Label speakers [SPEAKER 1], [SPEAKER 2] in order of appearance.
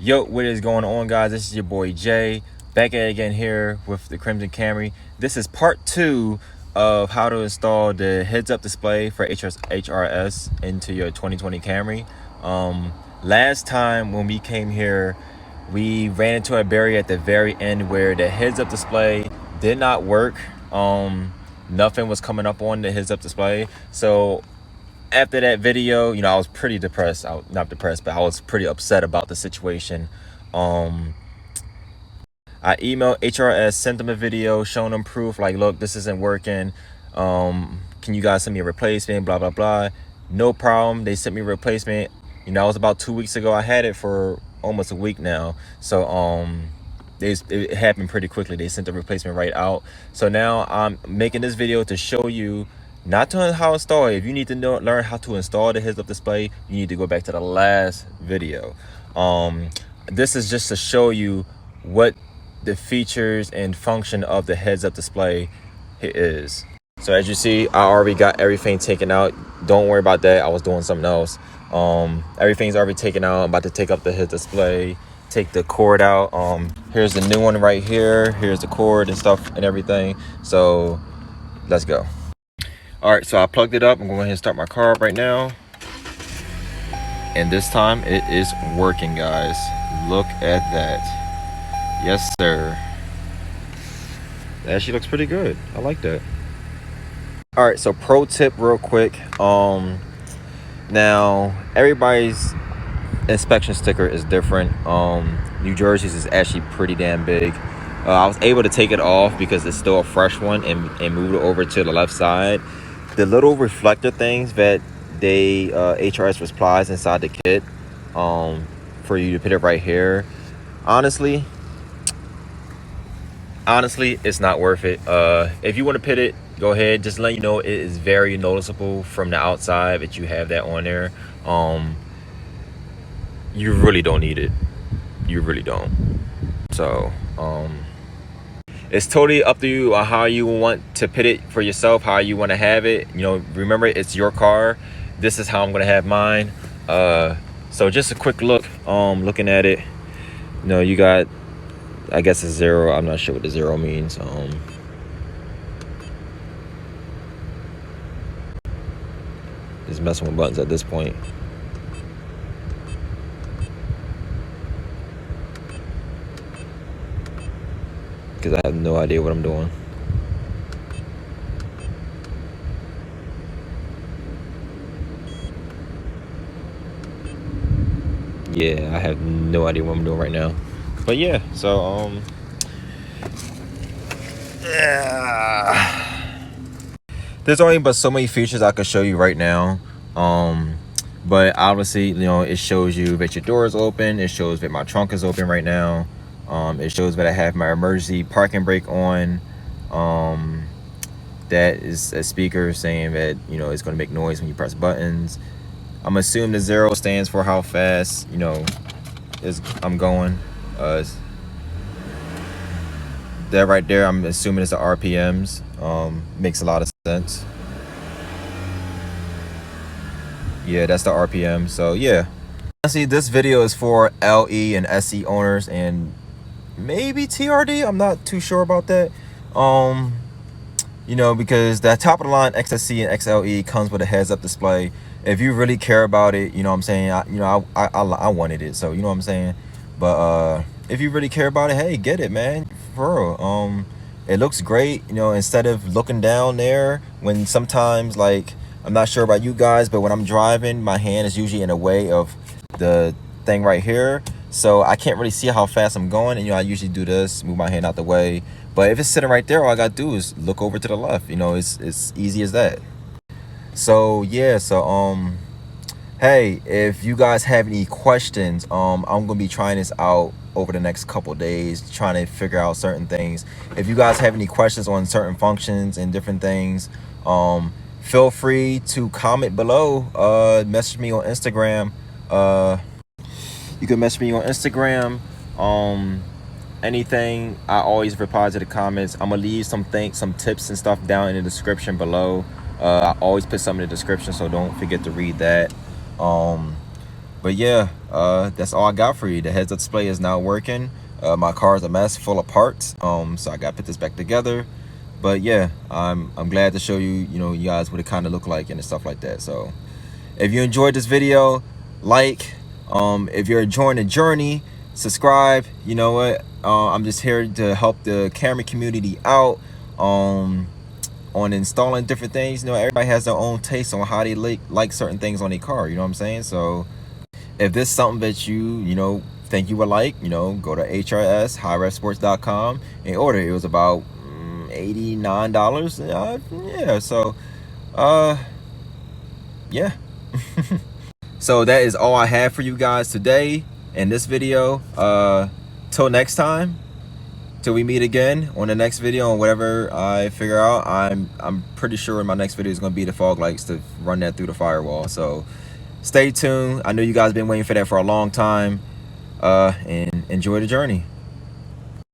[SPEAKER 1] Yo, what is going on, guys? This is your boy Jay, back at it again here with the Crimson Camry. This is part 2 of how to install the heads-up display for HRS into your 2020 Camry. Last time when we came here, we ran into a barrier at the very end where the heads-up display did not work. Nothing was coming up on the heads-up display. So after that video, I was pretty depressed. Not depressed, but I was pretty upset about the situation. I emailed HRS, sent them a video, showing them proof, like, look, this isn't working. Can you guys send me a replacement? Blah, blah, blah. No problem. They sent me a replacement. It was about 2 weeks ago. I had it for almost a week now. So it happened pretty quickly. They sent the replacement right out. So now I'm making this video to show you not to how to install it. If you need to learn how to install the heads-up display, you need to go back to the last video. This is just to show you what the features and function of the heads-up display is. So as you see, I already got everything taken out. Don't worry about that. I was doing something else. Everything's already taken out. I'm about to take up the head display, take the cord out. Here's the new one right here. Here's the cord and stuff and everything. So let's go. All right, so I plugged it up. I'm going to start my car up right now. And this time it is working, guys. Look at that. Yes, sir. That actually looks pretty good. I like that. All right, so pro tip real quick. Now everybody's inspection sticker is different. New Jersey's is actually pretty damn big. I was able to take it off because it's still a fresh one and move it over to the left side. The little reflector things that they HRS supplies inside the kit for you to put it right here. Honestly, it's not worth it. If you want to put it, go ahead. Just let you know, it is very noticeable from the outside that you have that on there. You really don't need it. You really don't. So it's totally up to you on how you want to put it for yourself, how you want to have it. Remember, it's your car. This is how I'm going to have mine. So just a quick look, looking at it. You got, I guess, a 0. I'm not sure what the 0 means. Just messing with buttons at this point. Because I have no idea what I'm doing. Yeah, I have no idea what I'm doing right now. But yeah, so yeah. There's only but so many features I could show you right now. But obviously, it shows you that your door is open. It shows that my trunk is open right now. It shows that I have my emergency parking brake on. That is a speaker saying that it's going to make noise when you press buttons. I'm assuming the 0 stands for how fast I'm going. That right there, I'm assuming it's the RPMs. Makes a lot of sense. Yeah, that's the RPM. So yeah, honestly, this video is for LE and SE owners and maybe TRD. I'm not too sure about that. Because the top of the line XSC and XLE comes with a heads-up display. If you really care about it, what I'm saying, I wanted it, so you know what I'm saying. But if you really care about it, hey, get it, man, for real. It looks great, instead of looking down there, when sometimes, like, I'm not sure about you guys, but when I'm driving, my hand is usually in the way of the thing right here, so I can't really see how fast I'm going. And I usually do this, move my hand out the way. But if it's sitting right there, all I gotta do is look over to the left. It's easy as that. So yeah, hey, if you guys have any questions, I'm gonna be trying this out over the next couple days, trying to figure out certain things. If you guys have any questions on certain functions and different things, feel free to comment below. Message me on Instagram. You can message me on Instagram. Anything, I always reply to the comments. I'm gonna leave some tips and stuff down in the description below. I always put something in the description, so don't forget to read that. But But yeah, that's all I got for you. The heads-up display is now working. My car is a mess, full of parts. So I got to put this back together. But yeah, I'm glad to show you, you guys what it kind of look like and stuff like that. So if you enjoyed this video, like. If you're enjoying the journey, subscribe. You know what? I'm just here to help the Camry community out on installing different things. Everybody has their own taste on how they like certain things on their car. You know what I'm saying? So if this is something that you think you would like, go to HRS HRSsports.com and order. It was about $89. Yeah. So yeah. So that is all I have for you guys today in this video. Till next time, till we meet again on the next video on whatever I figure out. I'm pretty sure my next video is going to be the fog lights to run that through the firewall. So stay tuned. I know you guys have been waiting for that for a long time. And enjoy the journey.